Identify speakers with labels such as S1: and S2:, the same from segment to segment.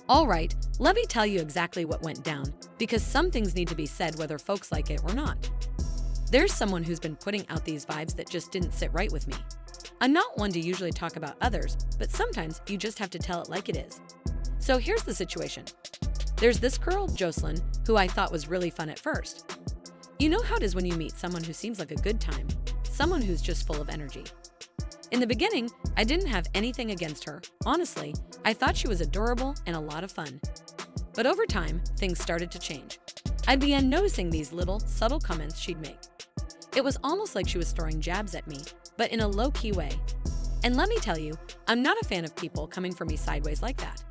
S1: Alright, let me tell you exactly what went down, because some things need to be said whether folks like it or not. There's someone who's been putting out these vibes that just didn't sit right with me. I'm not one to usually talk about others, but sometimes you just have to tell it like it is. So here's the situation. There's this girl, Joseline, who I thought was really fun at first. You know how it is when you meet someone who seems like a good time, someone who's just full of energy. In the beginning, I didn't have anything against her. Honestly, I thought she was adorable and a lot of fun. But over time, things started to change. I began noticing these little, subtle comments she'd make. It was almost like she was throwing jabs at me, but in a low-key way. And let me tell you, I'm not a fan of people coming for me sideways like that.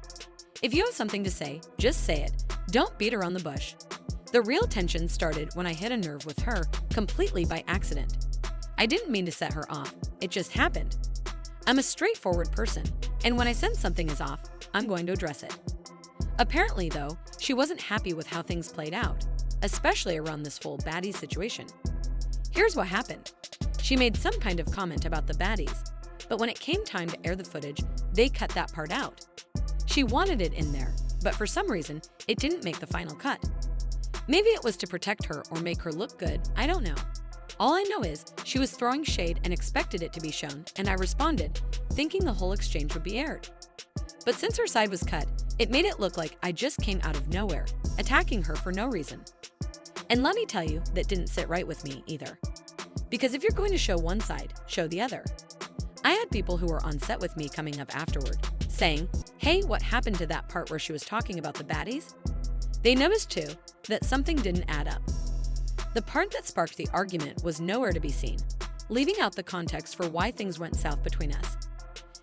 S1: If you have something to say, just say it. Don't beat around the bush. The real tension started when I hit a nerve with her completely by accident. I didn't mean to set her off, it just happened. I'm a straightforward person, and when I sense something is off, I'm going to address it. Apparently, though, she wasn't happy with how things played out, especially around this whole baddie situation. Here's what happened. She made some kind of comment about the baddies, but when it came time to air the footage, they cut that part out. She wanted it in there, but for some reason, it didn't make the final cut. Maybe it was to protect her or make her look good, I don't know. All I know is she was throwing shade and expected it to be shown, and I responded, thinking the whole exchange would be aired. But since her side was cut, it made it look like I just came out of nowhere, attacking her for no reason. And let me tell you, that didn't sit right with me either. Because if you're going to show one side, show the other. I had people who were on set with me coming up afterward, saying, hey, what happened to that part where she was talking about the baddies? They noticed too that something didn't add up. The part that sparked the argument was nowhere to be seen, leaving out the context for why things went south between us.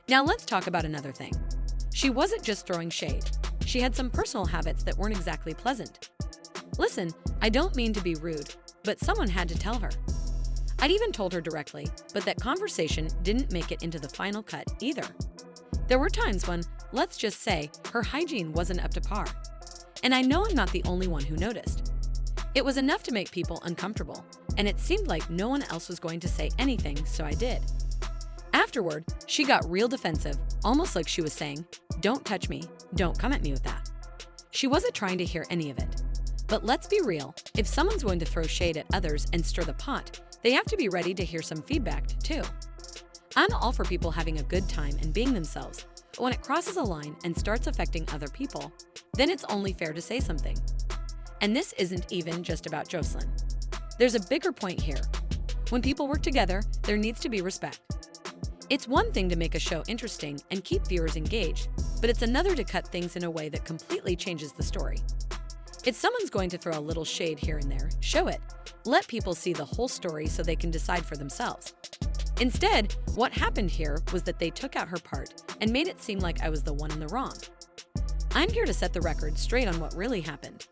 S1: Now let's talk about another thing. She wasn't just throwing shade. She had some personal habits that weren't exactly pleasant. Listen, I don't mean to be rude, but someone had to tell her. I'd even told her directly, but that conversation didn't make it into the final cut either. There were times when, let's just say, her hygiene wasn't up to par. And I know I'm not the only one who noticed. It was enough to make people uncomfortable, and it seemed like no one else was going to say anything, so I did. Afterward, she got real defensive, almost like she was saying, don't touch me, don't come at me with that. She wasn't trying to hear any of it. But let's be real, if someone's going to throw shade at others and stir the pot, they have to be ready to hear some feedback, too. I'm all for people having a good time and being themselves, but when it crosses a line and starts affecting other people, then it's only fair to say something. And this isn't even just about Joseline. There's a bigger point here. When people work together, there needs to be respect. It's one thing to make a show interesting and keep viewers engaged, but it's another to cut things in a way that completely changes the story. If someone's going to throw a little shade here and there, show it. Let people see the whole story so they can decide for themselves. Instead, what happened here was that they took out her part and made it seem like I was the one in the wrong. I'm here to set the record straight on what really happened.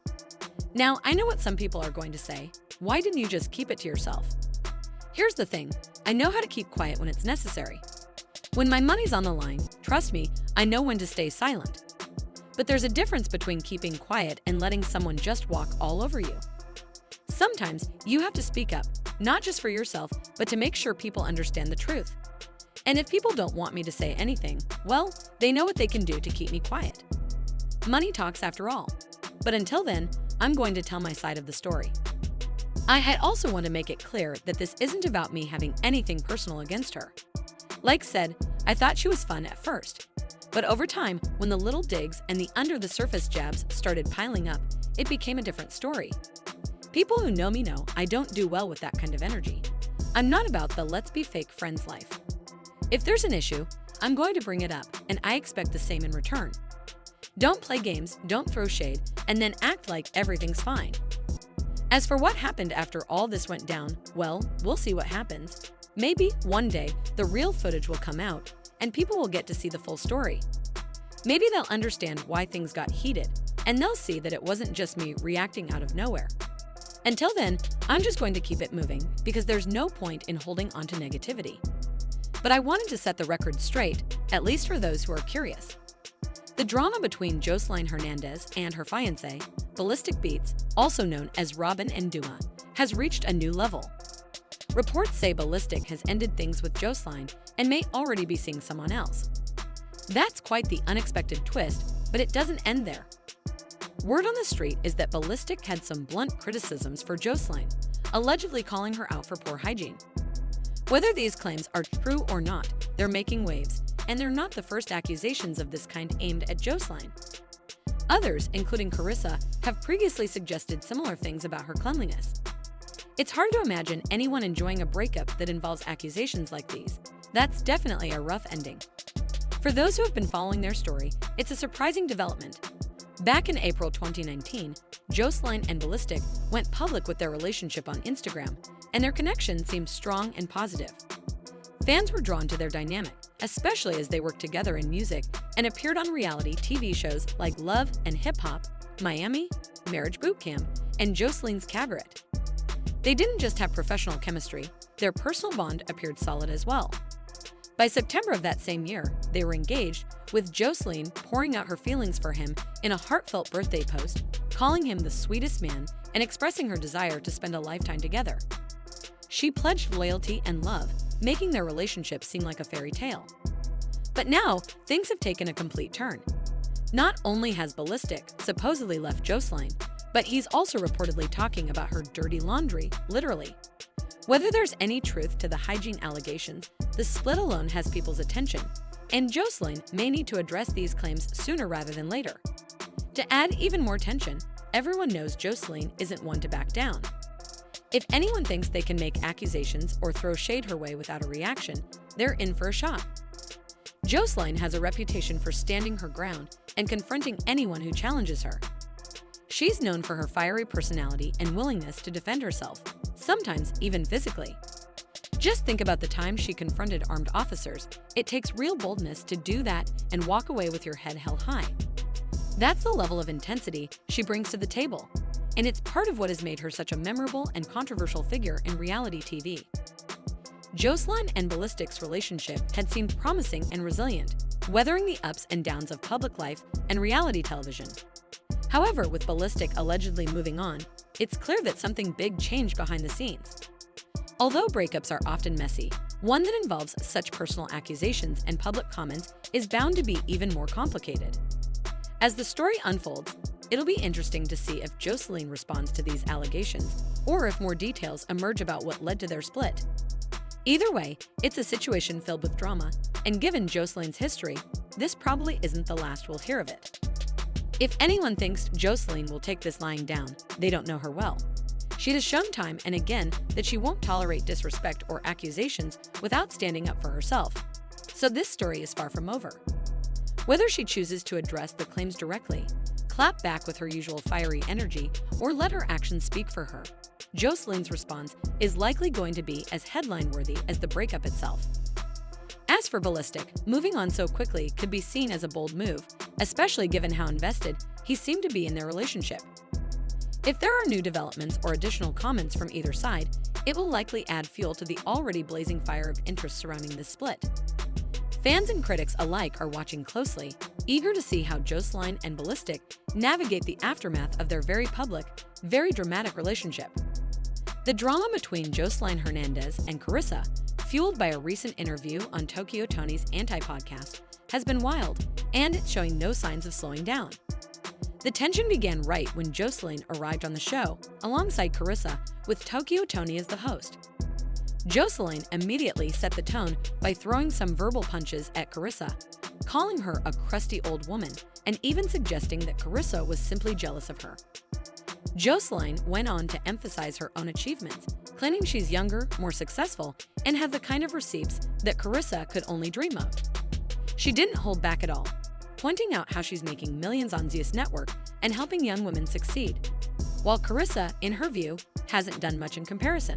S1: Now, I know what some people are going to say. Why didn't you just keep it to yourself? Here's the thing. I know how to keep quiet when it's necessary. When my money's on the line, trust me, I know when to stay silent. But there's a difference between keeping quiet and letting someone just walk all over you. Sometimes you have to speak up, not just for yourself, but to make sure people understand the truth. And if people don't want me to say anything, well, they know what they can do to keep me quiet. Money talks after all. But until then, I'm going to tell my side of the story. I had also want to make it clear that this isn't about me having anything personal against her. Like said, I thought she was fun at first. But over time, when the little digs and the under-the-surface jabs started piling up, it became a different story. People who know me know I don't do well with that kind of energy. I'm not about the let's be fake friends life. If there's an issue, I'm going to bring it up, and I expect the same in return. Don't play games, don't throw shade, and then act like everything's fine. As for what happened after all this went down, well, we'll see what happens. Maybe, one day, the real footage will come out, and people will get to see the full story. Maybe they'll understand why things got heated, and they'll see that it wasn't just me reacting out of nowhere. Until then, I'm just going to keep it moving, because there's no point in holding on to negativity. But I wanted to set the record straight, at least for those who are curious. The drama between Joseline Hernandez and her fiancé, Ballistic Beats, also known as Robin and Duma, has reached a new level. Reports say Ballistic has ended things with Joseline and may already be seeing someone else. That's quite the unexpected twist But it doesn't end there. Word on the street is that Ballistic had some blunt criticisms for Joseline, allegedly calling her out for poor hygiene. Whether these claims are true or not, they're making waves, and they're not the first accusations of this kind aimed at Joseline. Others, including Carissa, have previously suggested similar things about her cleanliness. It's hard to imagine anyone enjoying a breakup that involves accusations like these. That's definitely a rough ending. For those who have been following their story, it's a surprising development. Back in April 2019, Joseline and Ballistic went public with their relationship on Instagram, and their connection seemed strong and positive. Fans were drawn to their dynamic, especially as they worked together in music and appeared on reality TV shows like Love and Hip Hop, Miami, Marriage Boot Camp, and Joseline's Cabaret. They didn't just have professional chemistry, their personal bond appeared solid as well. By September of that same year, they were engaged, with Joseline pouring out her feelings for him in a heartfelt birthday post, calling him the sweetest man and expressing her desire to spend a lifetime together. She pledged loyalty and love, making their relationship seem like a fairy tale. But now, things have taken a complete turn. Not only has Ballistic supposedly left Joseline, but he's also reportedly talking about her dirty laundry, literally. Whether there's any truth to the hygiene allegations, the split alone has people's attention, and Joseline may need to address these claims sooner rather than later. To add even more tension, everyone knows Joseline isn't one to back down. If anyone thinks they can make accusations or throw shade her way without a reaction, they're in for a shock. Joseline has a reputation for standing her ground and confronting anyone who challenges her. She's known for her fiery personality and willingness to defend herself, sometimes even physically. Just think about the time she confronted armed officers. It takes real boldness to do that and walk away with your head held high. That's the level of intensity she brings to the table, and it's part of what has made her such a memorable and controversial figure in reality TV. Joseline and Ballistic's relationship had seemed promising and resilient, weathering the ups and downs of public life and reality television. However, with Ballistic allegedly moving on, it's clear that something big changed behind the scenes. Although breakups are often messy, one that involves such personal accusations and public comments is bound to be even more complicated. As the story unfolds, it'll be interesting to see if Joseline responds to these allegations or if more details emerge about what led to their split. Either way, it's a situation filled with drama, and given Joseline's history, this probably isn't the last we'll hear of it. If anyone thinks Joseline will take this lying down, they don't know her well. She has shown time and again that she won't tolerate disrespect or accusations without standing up for herself. So this story is far from over. Whether she chooses to address the claims directly, clap back with her usual fiery energy, or let her actions speak for her, Joseline's response is likely going to be as headline-worthy as the breakup itself. As for Ballistic, moving on so quickly could be seen as a bold move, especially given how invested he seemed to be in their relationship. If there are new developments or additional comments from either side, it will likely add fuel to the already blazing fire of interest surrounding this split. Fans and critics alike are watching closely, eager to see how Joseline and Ballistic navigate the aftermath of their very public, very dramatic relationship. The drama between Joseline Hernandez and Carissa, fueled by a recent interview on Tokyo Tony's Anti-podcast, has been wild, and it's showing no signs of slowing down. The tension began right when Joseline arrived on the show, alongside Carissa, with Tokyo Tony as the host. Joseline immediately set the tone by throwing some verbal punches at Carissa, calling her a crusty old woman, and even suggesting that Carissa was simply jealous of her. Joseline went on to emphasize her own achievements, claiming she's younger, more successful, and had the kind of receipts that Carissa could only dream of. She didn't hold back at all, pointing out how she's making millions on Zeus Network and helping young women succeed, while Carissa, in her view, hasn't done much in comparison.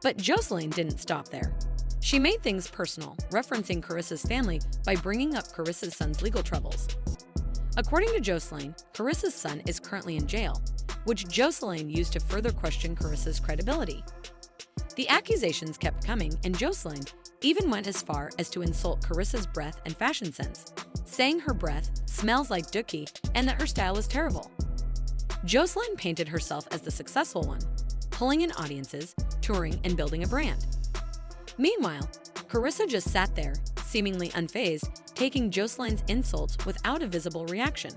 S1: But Joseline didn't stop there. She made things personal, referencing Carissa's family by bringing up Carissa's son's legal troubles. According to Joseline, Carissa's son is currently in jail, which Joseline used to further question Carissa's credibility. The accusations kept coming, and Joseline even went as far as to insult Carissa's breath and fashion sense, saying her breath smells like dookie and that her style was terrible. Joseline painted herself as the successful one, pulling in audiences, touring, and building a brand. Meanwhile, Carissa just sat there, seemingly unfazed, taking Joseline's insults without a visible reaction.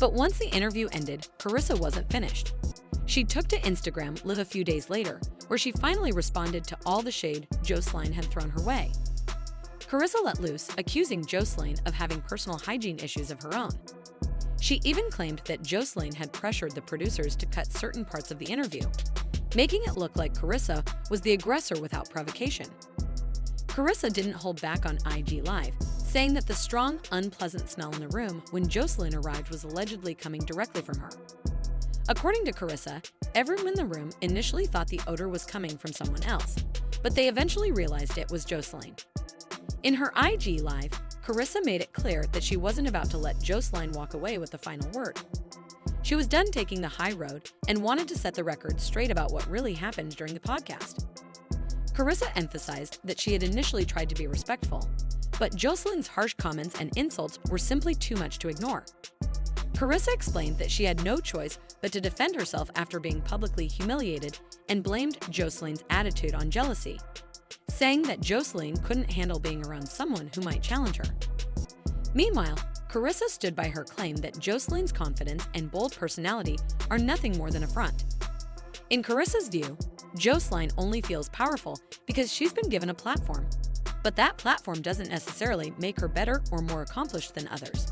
S1: But once the interview ended, Carissa wasn't finished. She took to Instagram Live a few days later, where she finally responded to all the shade Joseline had thrown her way. Carissa let loose, accusing Joseline of having personal hygiene issues of her own. She even claimed that Joseline had pressured the producers to cut certain parts of the interview, making it look like Carissa was the aggressor without provocation. Carissa didn't hold back on IG Live, saying that the strong, unpleasant smell in the room when Joseline arrived was allegedly coming directly from her. According to Carissa, everyone in the room initially thought the odor was coming from someone else, but they eventually realized it was Joseline. In her IG Live, Carissa made it clear that she wasn't about to let Joseline walk away with the final word. She was done taking the high road and wanted to set the record straight about what really happened during the podcast. Carissa emphasized that she had initially tried to be respectful, but Joseline's harsh comments and insults were simply too much to ignore. Carissa explained that she had no choice but to defend herself after being publicly humiliated and blamed Joseline's attitude on jealousy, saying that Joseline couldn't handle being around someone who might challenge her. Meanwhile, Carissa stood by her claim that Joseline's confidence and bold personality are nothing more than a front. In Carissa's view, Joseline only feels powerful because she's been given a platform, but that platform doesn't necessarily make her better or more accomplished than others.